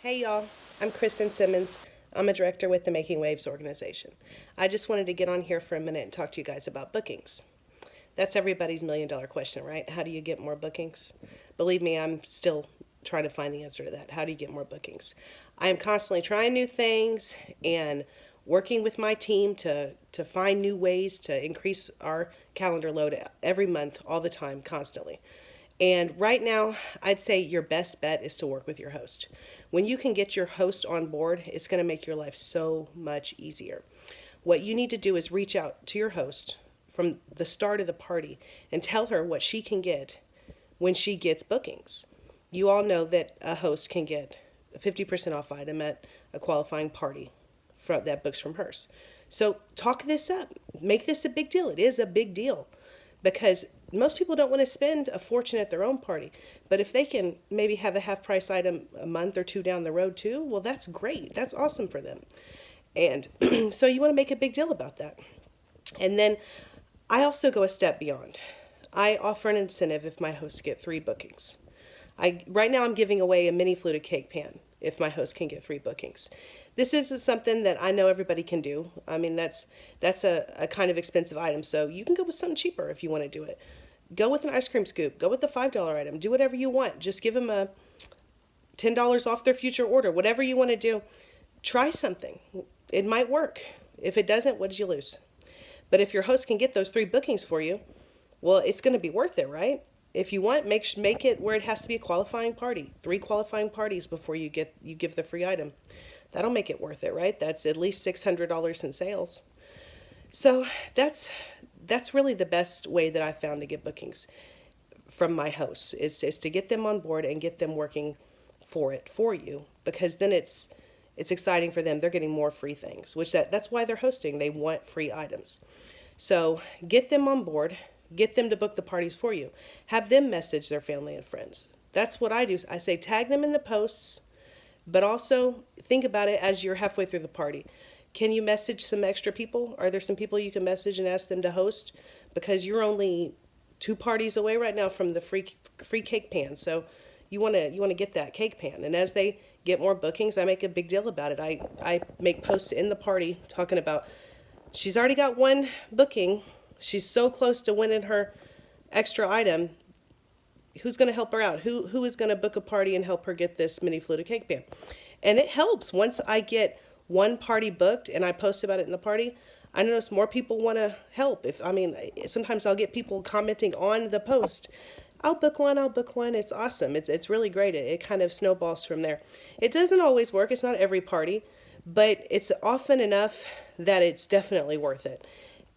Hey y'all, I'm Kristen Simmons. I'm a director with the Making Waves organization. I just wanted to get on here for a minute and talk to you guys about bookings. That's everybody's $1,000,000 question, right? How do you get more bookings? Believe me, I'm still trying to find the answer to that. How do you get more bookings? I am constantly trying new things and working with my team to find new ways to increase our calendar load every month, all the time, constantly. And right now, I'd say your best bet is to work with your host. When you can get your host on board, it's going to make your life so much easier. What you need to do is reach out to your host from the start of the party and tell her what she can get when she gets bookings. You all know that a host can get a 50% off item at a qualifying party that books from hers. So talk this up. Make this a big deal. It is a big deal because most people don't want to spend a fortune at their own party. But if they can maybe have a half price item a month or two down the road too, well, that's great. That's awesome for them. And so you want to make a big deal about that. And then I also go a step beyond. I offer an incentive if my hosts get 3 bookings. Right now I'm giving away a mini fluted cake pan if my host can get 3 bookings. This is something that I know everybody can do. I mean, that's a kind of expensive item, so you can go with something cheaper if you want to do it. Go with an ice cream scoop. Go with the $5 item. Do whatever you want. Just give them a $10 off their future order. Whatever you want to do, try something. It might work. If it doesn't, what did you lose? But if your host can get those 3 bookings for you, well, it's going to be worth it, right? If you want, make it where it has to be a qualifying party. 3 qualifying parties before you give the free item. That'll make it worth it, right? That's at least $600 in sales. So that's really the best way that I've found to get bookings from my hosts is to get them on board and get them working for you, because then it's exciting for them. They're getting more free things, which that's why they're hosting. They want free items. So get them on board, get them to book the parties for you. Have them message their family and friends. That's what I do. I say tag them in the posts, but also think about it as you're halfway through the party. Can you message some extra people? Are there some people you can message and ask them to host? Because you're only 2 parties away right now from the free cake pan. So you want to get that cake pan. And as they get more bookings, I make a big deal about it. I make posts in the party talking about she's already got 1 booking. She's so close to winning her extra item. Who's going to help her out? Who is going to book a party and help her get this mini fluted cake pan? And it helps. Once I get 1 party booked and I post about it in the party, I notice more people want to help. Sometimes I'll get people commenting on the post. I'll book one. It's awesome. It's really great. It kind of snowballs from there. It doesn't always work. It's not every party, but it's often enough that it's definitely worth it.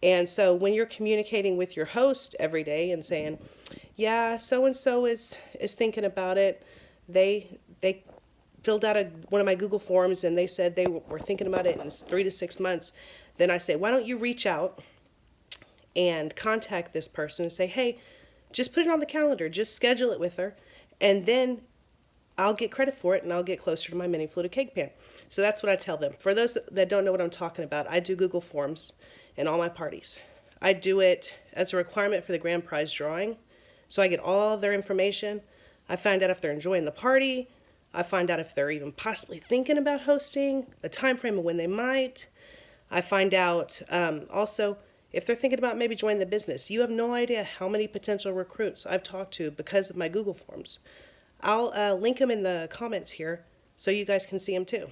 And so when you're communicating with your host every day and saying, yeah, so-and-so is thinking about it. They filled out one of my Google forms and they said they were thinking about it in 3 to 6 months. Then I say, why don't you reach out and contact this person and say, hey, just put it on the calendar. Just schedule it with her. And then I'll get credit for it and I'll get closer to my mini fluted cake pan. So that's what I tell them. For those that don't know what I'm talking about, I do Google Forms in all my parties. I do it as a requirement for the grand prize drawing. So I get all their information. I find out if they're enjoying the party. I find out if they're even possibly thinking about hosting, a time frame of when they might. I find out also if they're thinking about maybe joining the business. You have no idea how many potential recruits I've talked to because of my Google Forms. I'll link them in the comments here so you guys can see them too.